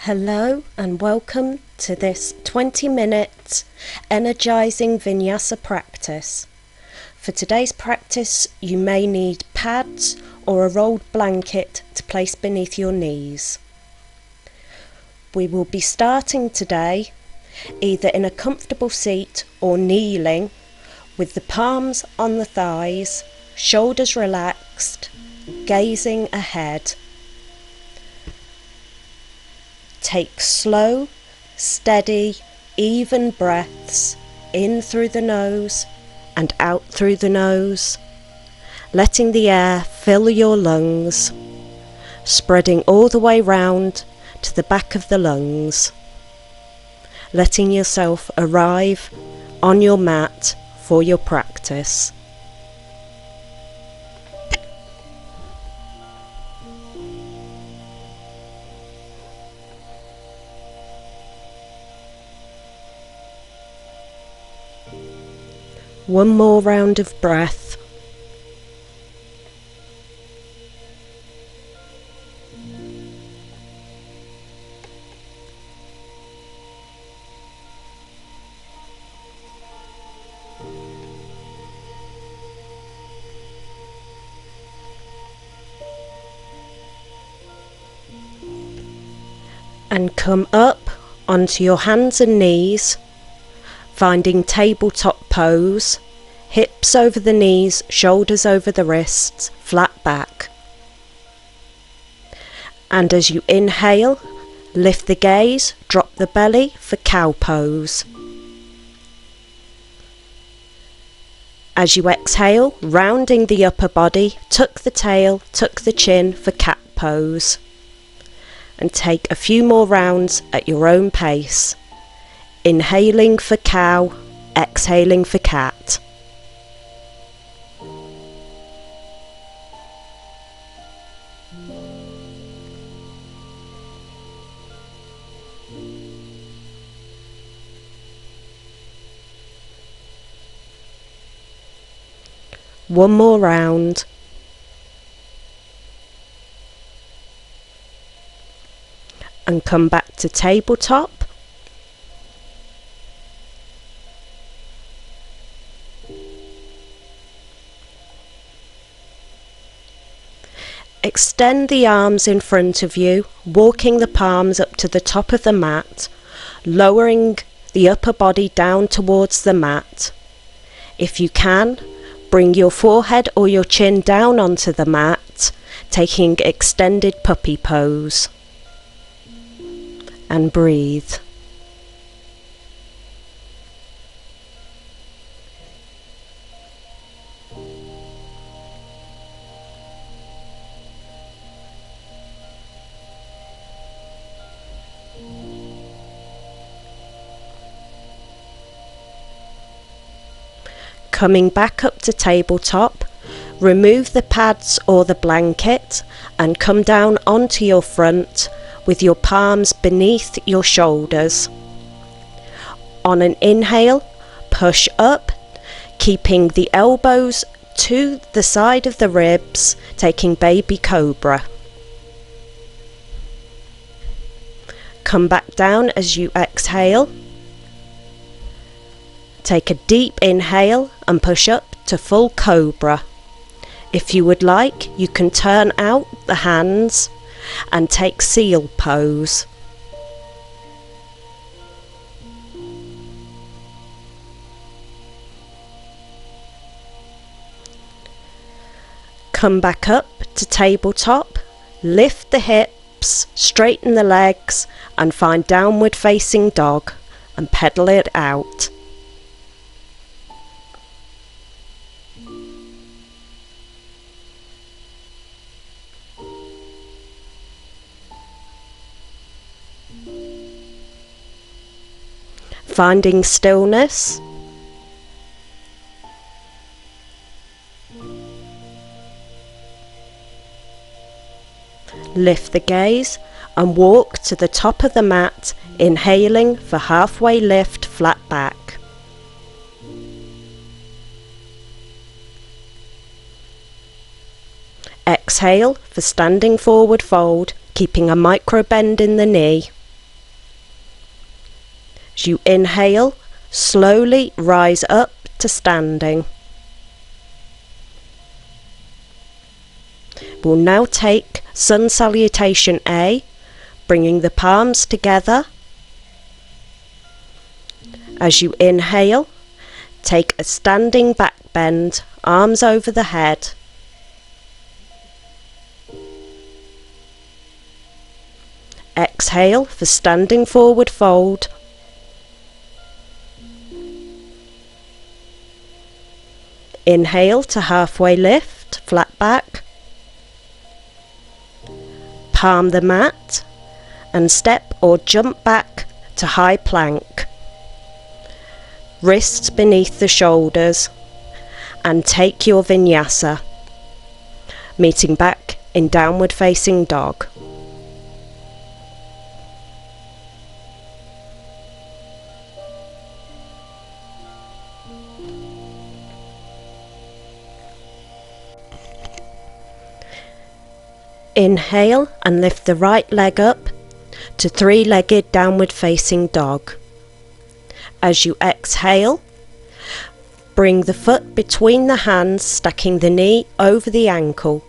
Hello and welcome to this 20-minute Energizing Vinyasa practice. For today's practice you may need pads or a rolled blanket to place beneath your knees. We will be starting today either in a comfortable seat or kneeling with the palms on the thighs, shoulders relaxed, gazing ahead. Take slow, steady, even breaths in through the nose and out through the nose, letting the air fill your lungs, spreading all the way round to the back of the lungs, letting yourself arrive on your mat for your practice. One more round of breath. And come up onto your hands and knees, finding tabletop pose, hips over the knees, shoulders over the wrists, flat back. And as you inhale, lift the gaze, drop the belly for cow pose. As you exhale, rounding the upper body, tuck the tail, tuck the chin for cat pose. And take a few more rounds at your own pace. Inhaling for cow, exhaling for cat. One more round. And come back to tabletop. Extend the arms in front of you, walking the palms up to the top of the mat, lowering the upper body down towards the mat. If you can, bring your forehead or your chin down onto the mat, taking extended puppy pose. And breathe. Coming back up to tabletop, remove the pads or the blanket and come down onto your front with your palms beneath your shoulders. On an inhale, push up, keeping the elbows to the side of the ribs, taking baby cobra. Come back down as you exhale. Take a deep inhale and push up to full cobra. If you would like, you can turn out the hands and take seal pose. Come back up to tabletop, lift the hips, straighten the legs and find downward facing dog and pedal it out. Finding stillness. Lift the gaze and walk to the top of the mat, inhaling for halfway lift, flat back. Exhale for standing forward fold, keeping a micro bend in the knee. As you inhale, slowly rise up to standing. We'll now take Sun Salutation A, bringing the palms together. As you inhale, take a standing back bend, arms over the head. Exhale for standing forward fold. Inhale to halfway lift, flat back. Palm the mat and step or jump back to high plank. Wrists beneath the shoulders, and take your vinyasa, meeting back in downward facing dog. Inhale and lift the right leg up to three-legged downward facing dog. As you exhale, bring the foot between the hands, stacking the knee over the ankle,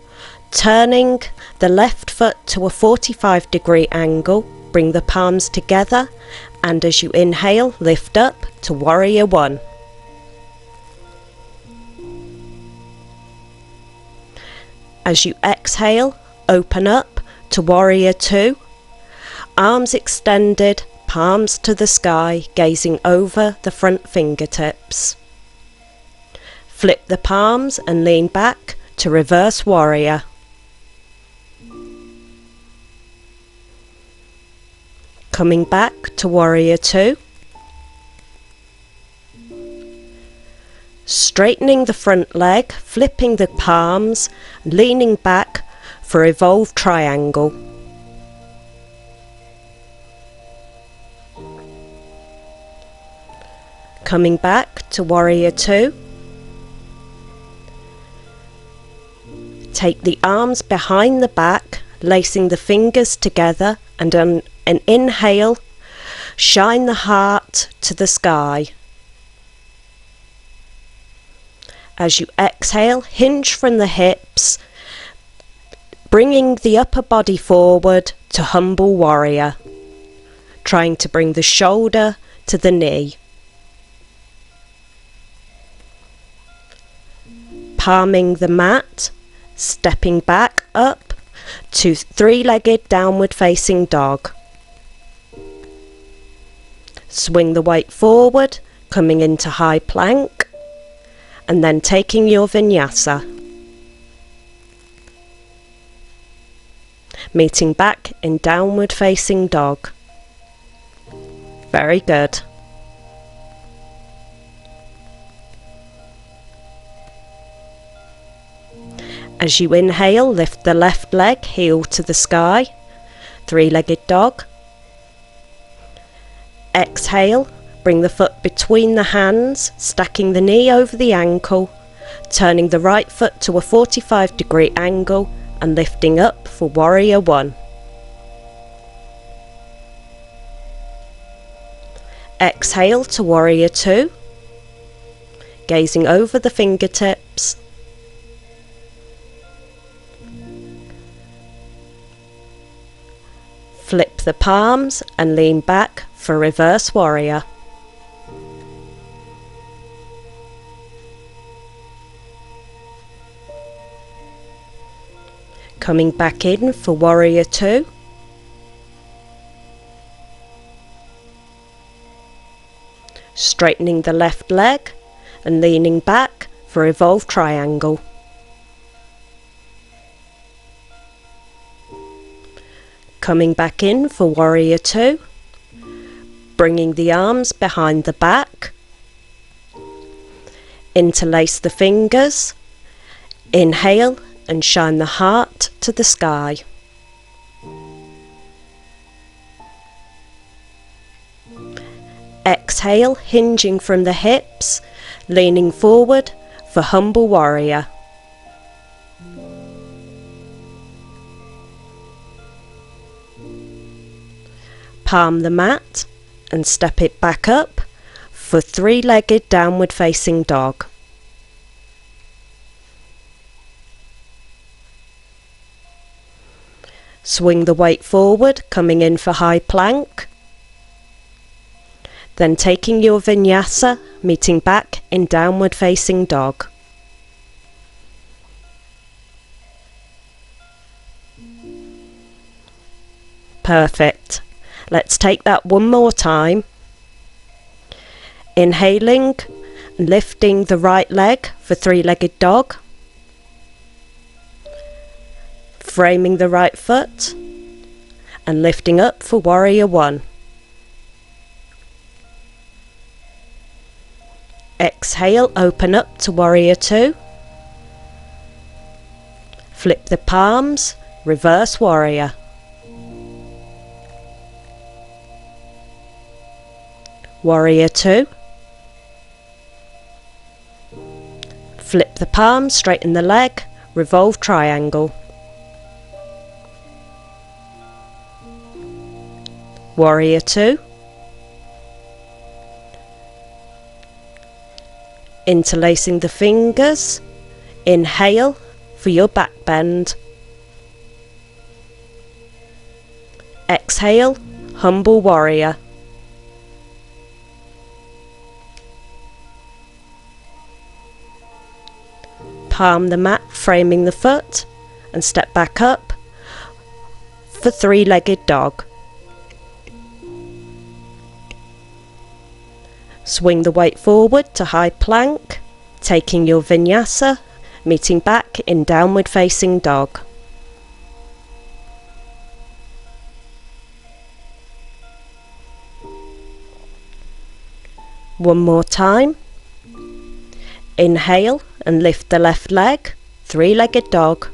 turning the left foot to a 45-degree angle. Bring the palms together, and as you inhale, lift up to Warrior One. As you exhale, open up to Warrior Two, arms extended, palms to the sky, gazing over the front fingertips. Flip the palms and lean back to Reverse Warrior. Coming back to Warrior Two. Straightening the front leg, flipping the palms, leaning back for Evolved Triangle. Coming back to Warrior Two. Take the arms behind the back, lacing the fingers together, and on an inhale, shine the heart to the sky. As you exhale, hinge from the hips, bringing the upper body forward to Humble Warrior, trying to bring the shoulder to the knee. Palming the mat, stepping back up to three-legged downward facing dog. Swing the weight forward, coming into high plank, and then taking your vinyasa. Meeting back in downward facing dog. Very good. As you inhale, lift the left leg, heel to the sky, three-legged dog. Exhale, bring the foot between the hands, stacking the knee over the ankle, turning the right foot to a 45-degree angle and lifting up for Warrior One. Exhale to Warrior Two, gazing over the fingertips. Flip the palms and lean back for Reverse Warrior. Coming back in for Warrior Two. Straightening the left leg and leaning back for Evolved Triangle. Coming back in for Warrior Two, bringing the arms behind the back, interlace the fingers, inhale and shine the heart to the sky. Exhale, hinging from the hips, leaning forward for Humble Warrior. Palm the mat and step it back up for three-legged downward facing dog. Swing the weight forward, coming in for high plank. Then taking your vinyasa, meeting back in downward facing dog. Perfect. Let's take that one more time. Inhaling, lifting the right leg for three-legged dog. Framing the right foot and lifting up for warrior one. Exhale, open up to warrior two. Flip the palms, reverse warrior. Warrior two. Flip the palms, straighten the leg, revolve triangle. Warrior two. Interlacing the fingers, inhale for your back bend. Exhale, humble warrior. Palm the mat, framing the foot, and step back up for three-legged dog. Swing the weight forward to high plank, taking your vinyasa, meeting back in downward facing dog. One more time. Inhale and lift the left leg, three-legged dog.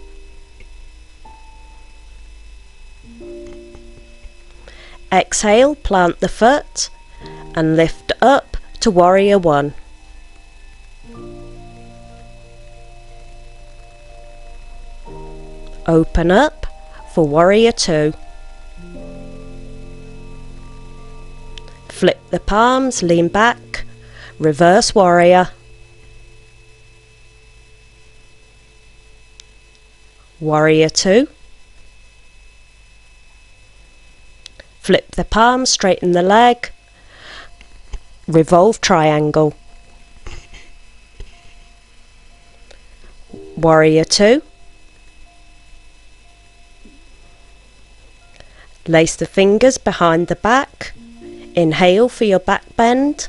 Exhale, plant the foot and lift up to warrior one. Open up for warrior two. Flip the palms, lean back, reverse warrior. Warrior two. Flip the palms, straighten the leg, revolve triangle. Warrior two. Lace the fingers behind the back. Inhale for your back bend.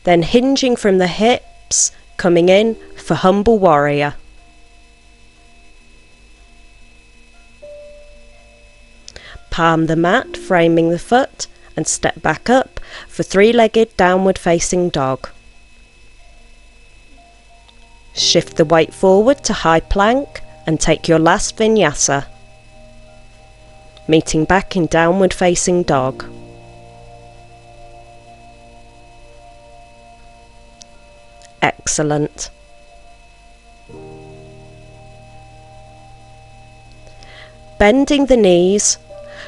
Then hinging from the hips, coming in for humble warrior. Palm the mat, framing the foot, and step back up for three-legged downward facing dog. Shift the weight forward to high plank and take your last vinyasa, meeting back in downward facing dog. Excellent. Bending the knees,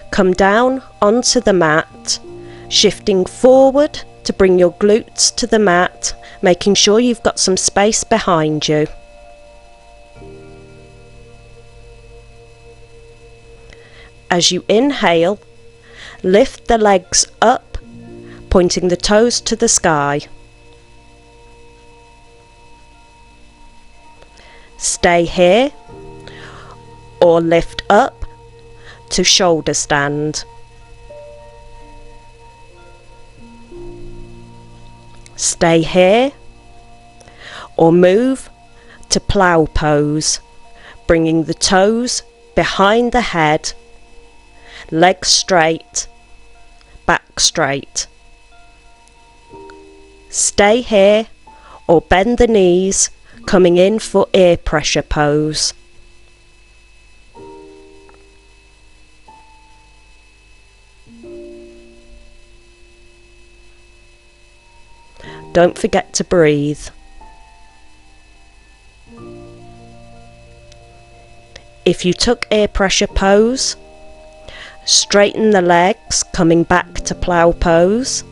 come down onto the mat, shifting forward to bring your glutes to the mat, making sure you've got some space behind you. As you inhale, lift the legs up, pointing the toes to the sky. Stay here or lift up to shoulder stand. Stay here or move to plough pose, bringing the toes behind the head, legs straight, back straight. Stay here or bend the knees, coming in for ear pressure pose. Don't forget to breathe. If you took ear pressure pose, Straighten the legs, coming back to plough pose.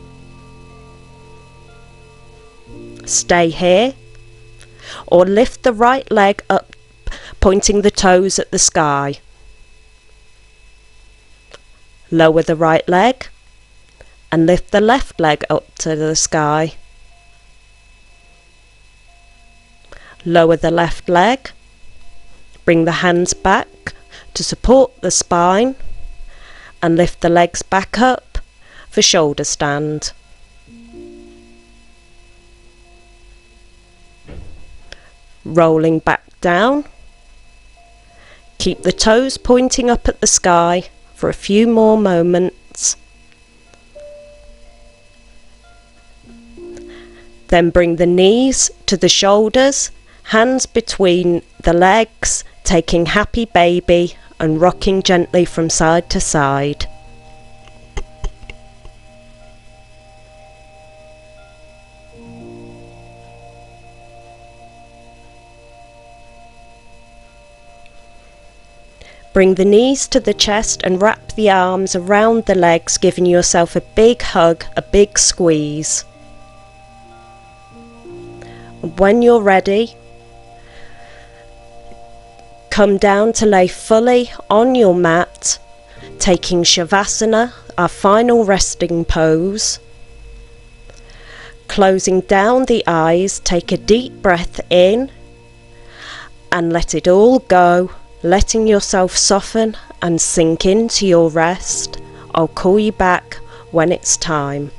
Stay here, or lift the right leg up, pointing the toes at the sky. Lower the right leg and lift the left leg up to the sky. Lower the left leg, bring the hands back to support the spine and lift the legs back up for shoulder stand. Rolling back down. Keep the toes pointing up at the sky for a few more moments. Then bring the knees to the shoulders, hands between the legs, taking happy baby and rocking gently from side to side. Bring the knees to the chest and wrap the arms around the legs, giving yourself a big hug, a big squeeze. When you're ready, come down to lay fully on your mat, taking Shavasana, our final resting pose. Closing down the eyes, take a deep breath in and let it all go, letting yourself soften and sink into your rest. I'll call you back when it's time.